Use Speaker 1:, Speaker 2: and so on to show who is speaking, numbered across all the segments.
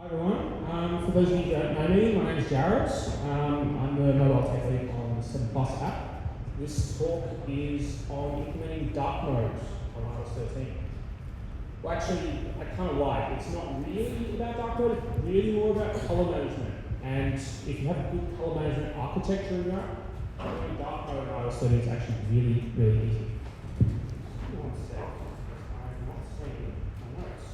Speaker 1: Hi everyone. For those of you who don't know me, my name is Jarrod. I'm the mobile tech lead on the 7 Plus app. This talk is on implementing dark mode on iOS 13. Well, actually, I kind of lied. It's not really about dark mode. It's really more about color management. And if you have a good color management architecture in your app, implementing dark mode on iOS 13 is actually really, really easy. One sec. I'm not seeing my notes.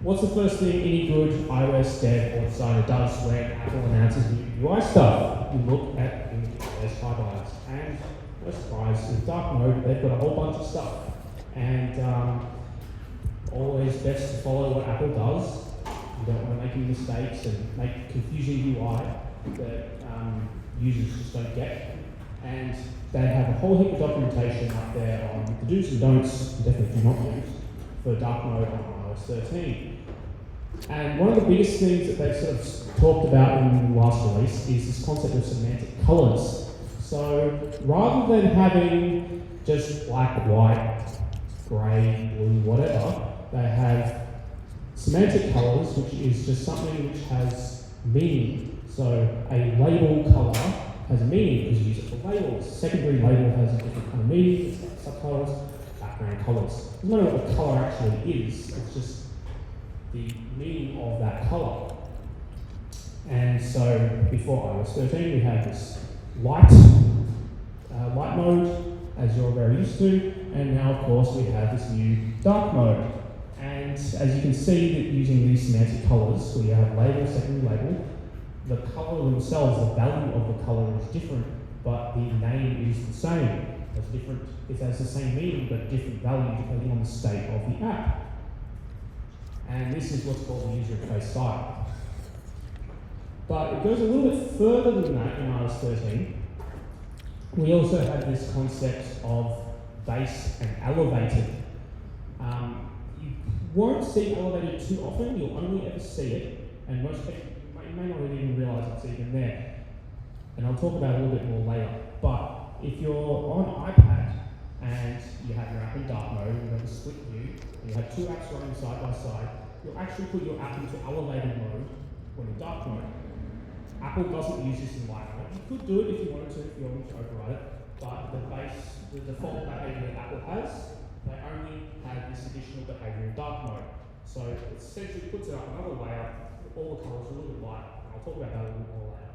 Speaker 1: What's the first thing any good iOS dev or designer does when Apple announces new UI stuff? You look at the iOS guidelines, and no surprise, with dark mode, they've got a whole bunch of stuff. And always best to follow what Apple does. You don't want to make any mistakes and make confusing UI that users just don't get. And they have a whole heap of documentation up there on the do's and don'ts, definitely do not use, for dark mode on iOS 13. And one of the biggest things that they've sort of talked about in the last release is this concept of semantic colors. So rather than having just black, white, grey, blue, whatever, they have semantic colors, which is just something which has meaning. So a label color has a meaning because you use it for labels. Secondary label has a different kind of meaning. It's like subcolors, background colors. It doesn't matter what the color actually is, it's just the meaning of that color. And so before iOS 13, we had this light mode, as you're very used to, and now of course we have this new dark mode. And as you can see, that using these semantic colors, so you have label, secondary label, the color themselves, the value of the color is different, but the name is the same. It's different. It has the same meaning, but different value depending on the state of the app. And this is what's called the user interface style. But it goes a little bit further than that in iOS 13. We also have this concept of base and elevated. You won't see elevated too often. You'll only ever see it, and most people you may not even realise it's even there. And I'll talk about it a little bit more later. But if you're on iPad and you have your app in dark mode, you have a split view, and you have two apps running side by side, you'll actually put your app into elevated mode when in dark mode. Apple doesn't use this in light mode. You could do it if you wanted to, if you wanted to override it, but the default behavior that Apple has, they only have this additional behavior in dark mode. So it essentially puts it up another layer, all the colours are a little bit light, and I'll talk about that a little bit more later.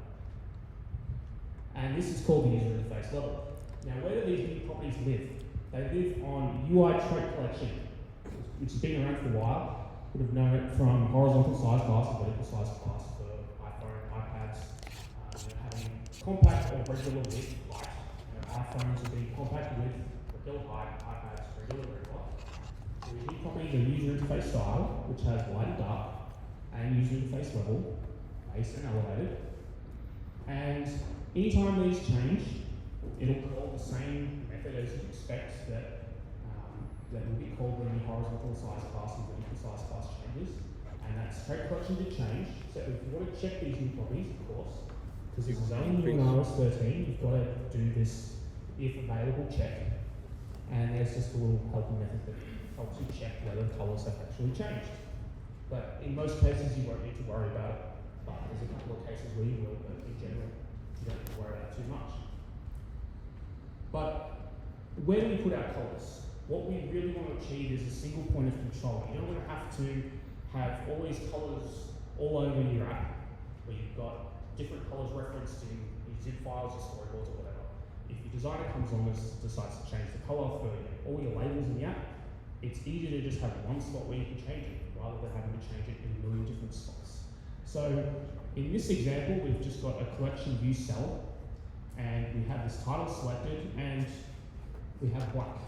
Speaker 1: And this is called the user interface level. Now, where do these new properties live? They live on UI trait collection, which has been around for a while. You would have known it from horizontal size class and vertical size class for iPhone, iPads, having compact or regular width light. iPhones will be compact width, regular height, iPads, regular light. So the new properties are user interface style, which has light and dark, and user interface level, base and elevated. And anytime these change, it'll call the same method as you'd expect that will be called when the horizontal size class and vertical size class changes. And that trait collection did change. So if you want to check these new properties, of course, because this is only new in iOS 13, you've got to do this if available check. And there's just a little helping method that helps you check whether the colors have actually changed. But in most cases, you won't need to worry about it. But there's a couple of cases where you will, but in general, you don't have to worry about it too much. But where do we put our colors? What we really want to achieve is a single point of control. You don't want to have all these colors all over your app, where you've got different colors referenced in your zip files, your storyboards, or whatever. If your designer comes on and decides to change the color for all your labels in the app, it's easier to just have one spot where you can change it, rather than having to change it in a million different spots. So in this example, we've just got a collection view cell, and we have this title selected, and we have black.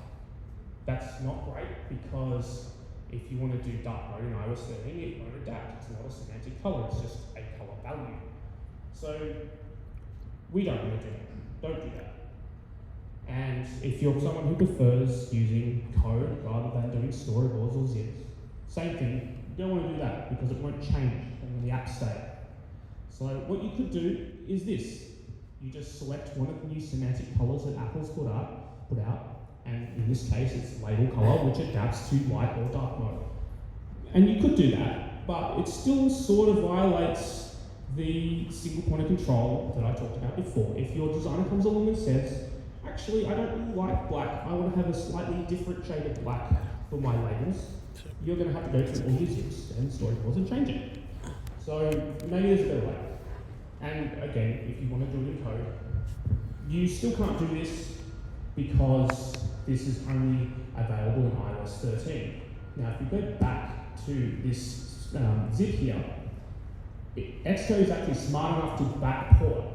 Speaker 1: That's not great, because if you want to do dark mode in iOS 13, it won't adapt. It's not a semantic color, it's just a color value. So we don't want to do that. Don't do that. And if you're someone who prefers using code rather than doing storyboards or zips, same thing, you don't want to do that because it won't change. And on the app state. So what you could do is this. You just select one of the new semantic colours that Apple's put out, and in this case it's label colour, which adapts to light or dark mode. And you could do that, but it still sort of violates the single point of control that I talked about before. If your designer comes along and says, actually, I don't really like black, I want to have a slightly different shade of black for my labels, you're going to have to go through all your zips and storyboards and change it. So maybe there's a better way. And again, if you want to do it in code, you still can't do this because this is only available in iOS 13. Now, if you go back to this zip here, Xcode is actually smart enough to backport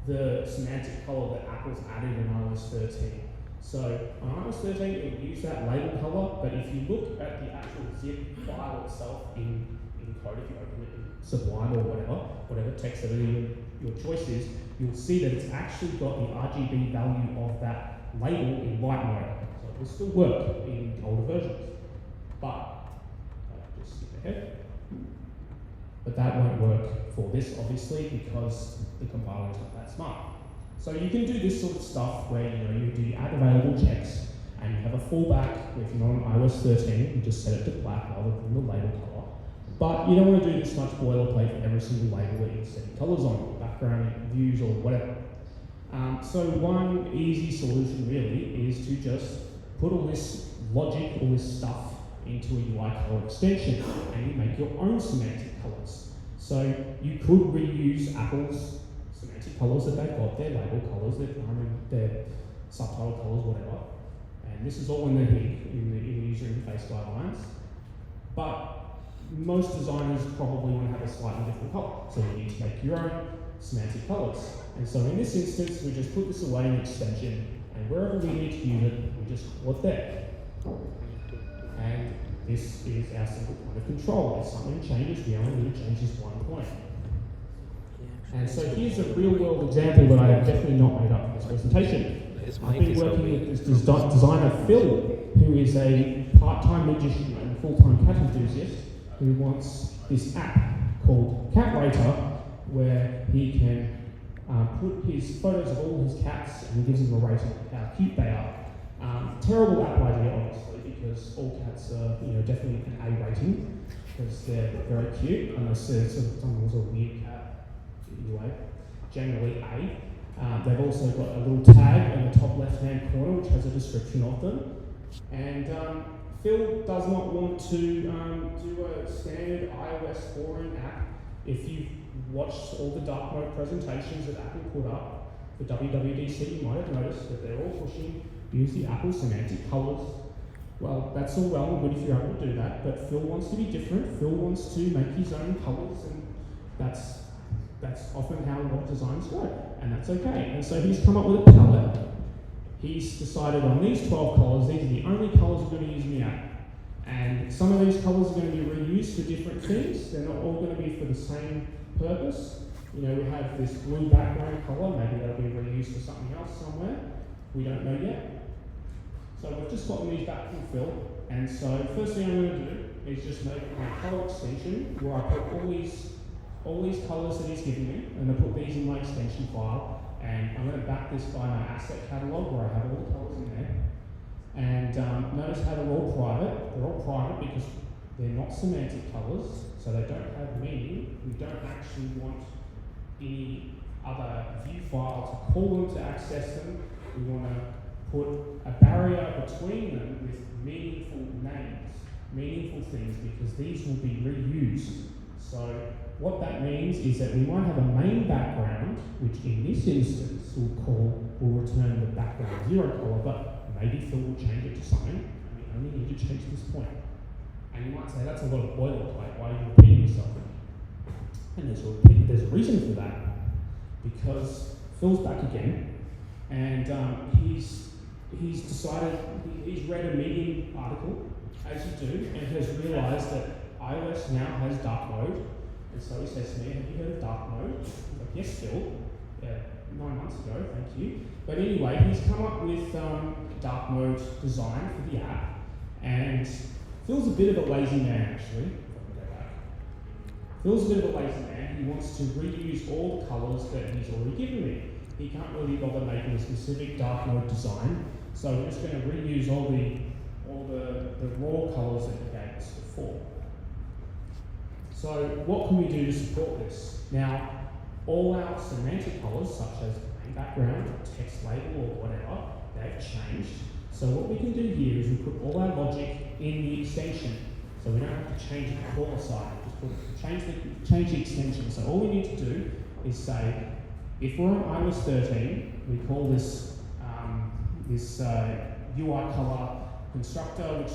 Speaker 1: the semantic color that Apple's added in iOS 13. So on iOS 13, it will use that label color, but if you look at the actual zip file itself in code, if you open it in Sublime or whatever text editor your choice is, you'll see that it's actually got the RGB value of that label in light mode. So it will still work in older versions. But, just skip ahead. But that won't work for this, obviously, because the compiler is not that smart. So you can do this sort of stuff where you do add available checks, and you have a fallback. If you're not on iOS 13, you just set it to black rather than the label color. But you don't want to do this much boilerplate for every single label that you're setting colors on, background, views, or whatever. So one easy solution really is to just put all this logic, all this stuff into a UI color extension, and you make your own semantic colors. So you could reuse Apple's semantic colors that they've got, their label colors, their subtitle colors, whatever. And this is all in the user interface guidelines. But most designers probably want to have a slightly different color, so you need to make your own semantic colors. And so in this instance, we just put this away in the extension, and wherever we need to use it, we just call it there. And this is our single point of control. If something changes, we only need to change this one point. And so here's a real-world example that I have definitely not made up for this presentation. I've been working with this designer, Phil, who is a part-time magician and full-time cat enthusiast, who wants this app called Cat Rater, where he can put his photos of all his cats and gives them a rating of how cute they are. Terrible app idea, obviously, because all cats are definitely an A rating, because they're very cute, unless there's a weird cat, anyway, generally A. They've also got a little tag in the top left-hand corner which has a description of them. And Phil does not want to do a standard iOS 4 app. If you've watched all the dark mode presentations that Apple put up for WWDC, you might have noticed that they're all pushing use the Apple semantic colors. Well, that's all well and good if you're able to do that, but Phil wants to be different. Phil wants to make his own colors, and that's often how a lot of designs go, and that's okay. And so he's come up with a palette. He's decided on these 12 colors, these are the only colors we're going to use in the app. And some of these colors are going to be reused for different things. They're not all going to be for the same purpose. We have this blue background color, maybe that'll be reused for something else somewhere. We don't know yet. So we've just gotten these back from Phil. And so first thing I'm going to do is just make my color extension where I put all these colors that he's given me, and I put these in my extension file. And I'm going to back this by my asset catalog where I have all the colors in there. And notice how they're all private. They're all private because they're not semantic colors, so they don't have meaning. We don't actually want any other view file to call them to access them. We want to put a barrier between them with meaningful names, meaningful things, because these will be reused. So what that means is that we might have a main background, which in this instance will return the background 0 color, but maybe Phil will change it to something, and we only need to change this point. And you might say, that's a lot of boilerplate, why are you repeating yourself? And there's a reason for that, because Phil's back again, and he's decided, he's read a Medium article, as you do, and has realised that iOS now has dark mode. And so he says to me, have you heard of dark mode? I'm like, yes, Phil. 9 months ago, thank you. But anyway, he's come up with dark mode design for the app. And Phil's a bit of a lazy man, actually. If I can go back. Phil's a bit of a lazy man. He wants to reuse all the colours that he's already given me. He can't really bother making a specific dark mode design, so we're just going to reuse all the raw colours that he gave us before. So what can we do to support this? Now, all our semantic colours, such as plain background, text label, or whatever, they've changed. So what we can do here is we put all our logic in the extension. So we don't have to change the caller side, just change the extension. So all we need to do is say, if we're on iOS 13, we call this UI color constructor, which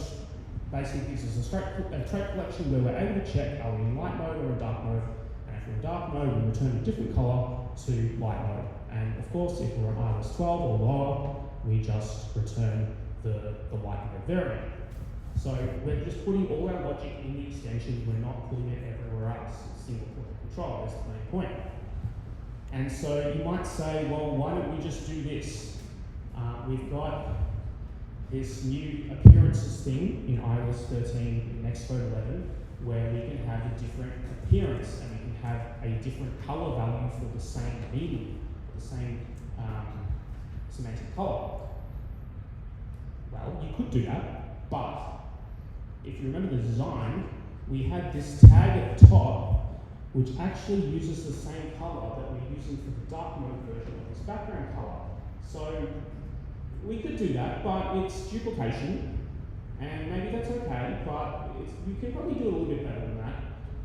Speaker 1: basically gives us a trait collection where we're able to check are we in light mode or in dark mode. And if we're in dark mode, we return a different color to light mode. And of course, if we're on iOS 12 or lower, we just return the light mode variant. So we're just putting all our logic in the extensions, we're not putting it everywhere else. It's single point of control, that's the main point. And so you might say, well, why don't we just do this? We've got this new appearances thing in iOS 13 and Xcode 11, where we can have a different appearance and we can have a different color value for the same meaning, the same semantic color. Well, you could do that, but if you remember the design, we had this tag at the top, which actually uses the same color that we're using for the dark mode version of this background color. So we could do that, but it's duplication, and maybe that's okay, but we can probably do a little bit better than that.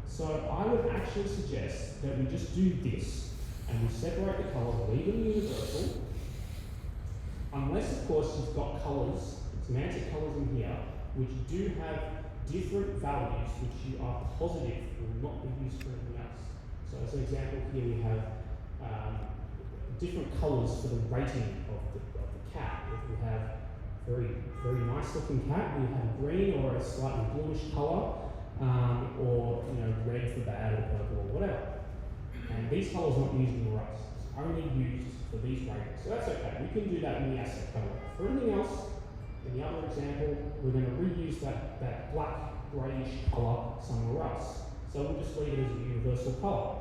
Speaker 1: So I would actually suggest that we just do this, and we separate the colors, leave them universal, unless of course you've got colors, semantic colors in here, which do have different values which you are positive will not be used for anything else. So as an example here we have different colours for the rating of the cat. If we have very nice looking cat, we have green or a slightly bluish colour, or red for bad or purple or whatever. And these colours are not used in the race. It's only used for these ratings. So that's okay. We can do that in the asset colour. For anything else, in the other example, we're going to reuse that black greyish colour somewhere else. So we'll just leave it as a universal colour.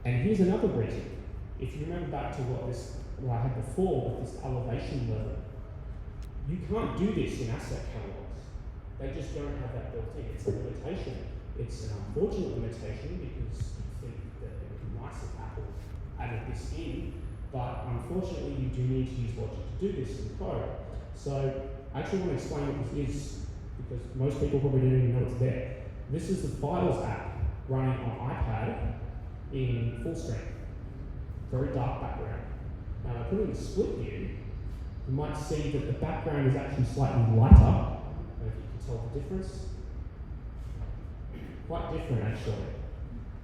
Speaker 1: And here's another reason. If you remember back to what I had before with this elevation level, you can't do this in asset catalogs. They just don't have that built in. It's a limitation. It's an unfortunate limitation because you think that it would be nice if Apple added this in, but unfortunately you do need to use logic to do this in code. So I actually want to explain what this is because most people probably don't even know it's there. This is the Files app running on iPad in full screen. Very dark background. Now if I put it in split view, you might see that the background is actually slightly lighter. I don't know if you can tell the difference. Quite different actually.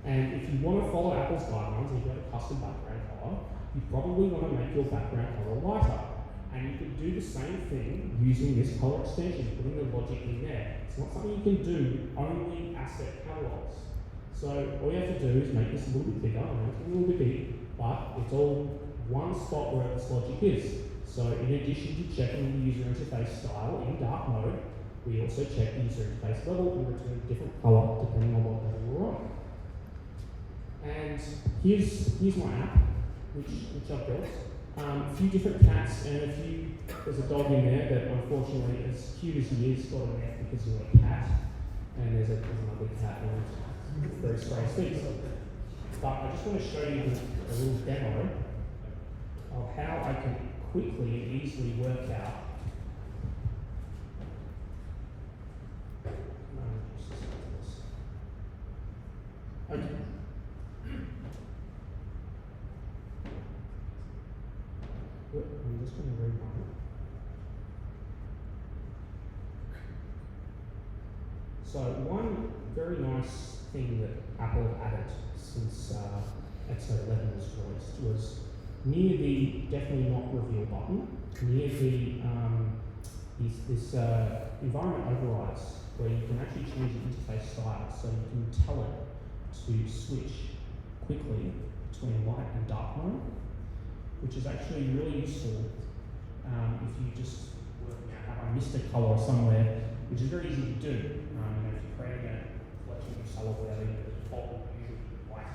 Speaker 1: And if you want to follow Apple's guidelines and you have a custom background color, you probably want to make your background color lighter. And you can do the same thing using this color extension, putting the logic in there. It's not something you can do only asset catalogs. So all you have to do is make this a little bit bigger, and it's a little bit big, but it's all one spot where this logic is. So in addition to checking the user interface style in dark mode, we also check the user interface level and return a different color depending on what level we're on. And here's my app, which I've built. A few different cats and there's a dog in there that unfortunately, as cute as he is, got a neck because he's a cat. And there's another cat and very strange things. But I just want to show you a little demo of how I can quickly and easily work out okay. I'm just going to read one. So one very nice thing that Apple have added since Xcode 11 was released was near the definitely not reveal button, near the this environment overrides where you can actually change the interface style, so you can tell it to switch quickly between light and dark mode, which is actually really useful if you just work out have I missed a color somewhere, which is very easy to do. If you're creating a too solid without even the default will usually be white,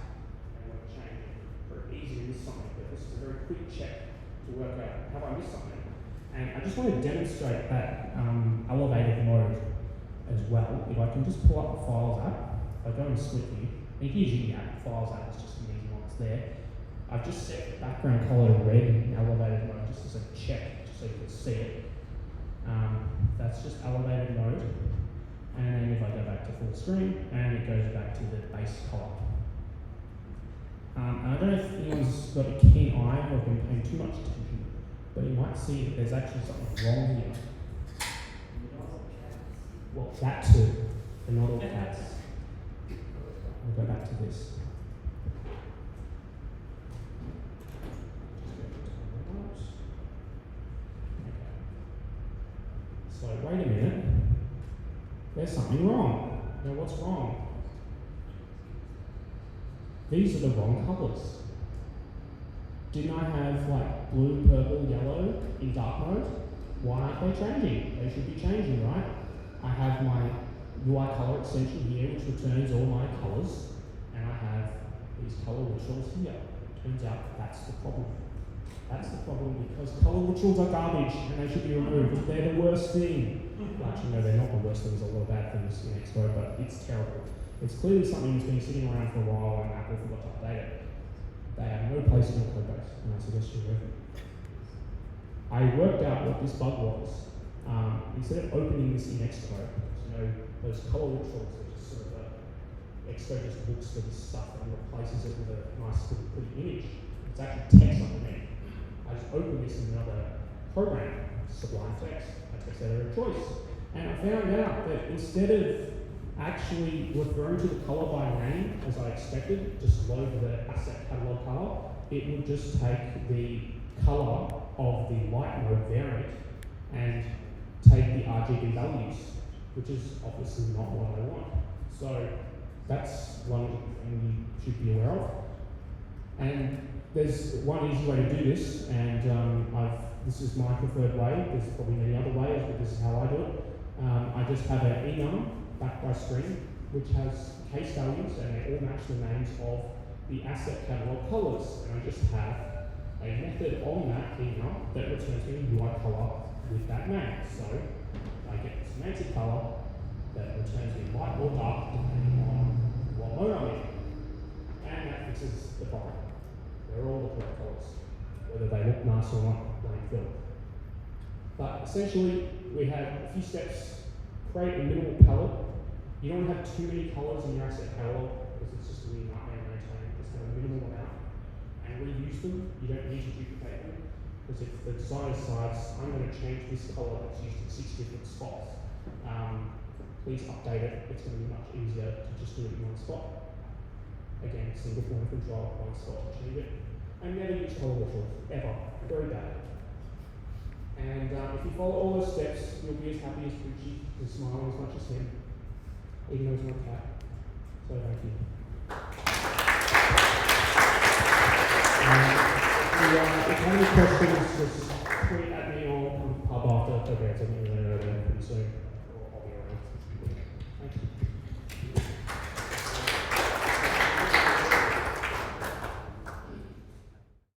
Speaker 1: and want to change it. Very easy to miss something, but this is a very quick check to work out have I missed something. And I just want to demonstrate that elevated mode as well. If I can just pull up the Files app, if I go and split view, and if you're using the app, Files app is just an easy one that's there. I've just set the background colour to red in elevated mode just as a check, just so you can see it. That's just elevated mode. And then if I go back to full screen, and it goes back to the base colour. I don't know if anyone's got a keen eye or been paying too much attention, but you might see that there's actually something wrong here. Well, that too. They're not all cats. I'll go back to this. So wait a minute, there's something wrong. Now what's wrong? These are the wrong colours. Didn't I have like blue, purple, yellow in dark mode? Why aren't they changing? They should be changing, right? I have my UI colour extension here which returns all my colours, and I have these colour rituals here. Turns out that's the problem. That's the problem because colour rituals are garbage and they should be removed. They're the worst thing. Well, actually, no, they're not the worst thing. There's a lot of bad things in Expo, but it's terrible. It's clearly something that's been sitting around for a while and Apple forgot to update it. They have no place in the code base, and I suggest you remove it. I worked out what this bug was. Instead of opening this in Expo, you know, those colour rituals are just sort of Expo just looks for this stuff and replaces it with a nice little pretty image. It's actually text underneath. I just opened this in another program, Sublime Text. I text editor choice. And I found out that instead of actually referring to the colour by name, as I expected, just load the asset catalog colour, it would just take the colour of the light mode variant and take the RGB values, which is obviously not what I want. So that's one thing you should be aware of. And there's one easy way to do this, and this is my preferred way. There's probably many other ways, but this is how I do it. I just have an enum backed by string, which has case values, and they all match the names of the asset catalog colours. And I just have a method on that enum that returns me a UI colour with that name. So I get the semantic colour that returns me light or dark depending on what mode I'm in. And that fixes the problem. They're all the correct colours, whether they look nice or not, plain film. But essentially, we have a few steps. Create a minimal palette. You don't have too many colours in your asset catalog because it's just a really nightmare to maintain. Just have a minimal amount and reuse them. You don't need to duplicate them because if the designer decides, I'm going to change this colour that's used in 6 different spots, please update it. It's going to be much easier to just do it in one spot. Again, single point of control, one spot to change it. And never use colour rituals, ever. Very bad. And if you follow all those steps, you'll be as happy as Gucci, and smiling as much as him, even though he's not a cat. So thank you. If you have any questions, just tweet at me or come to the pub after. Okay, so I'm going to know pretty soon. Or I'll be around. Thank you.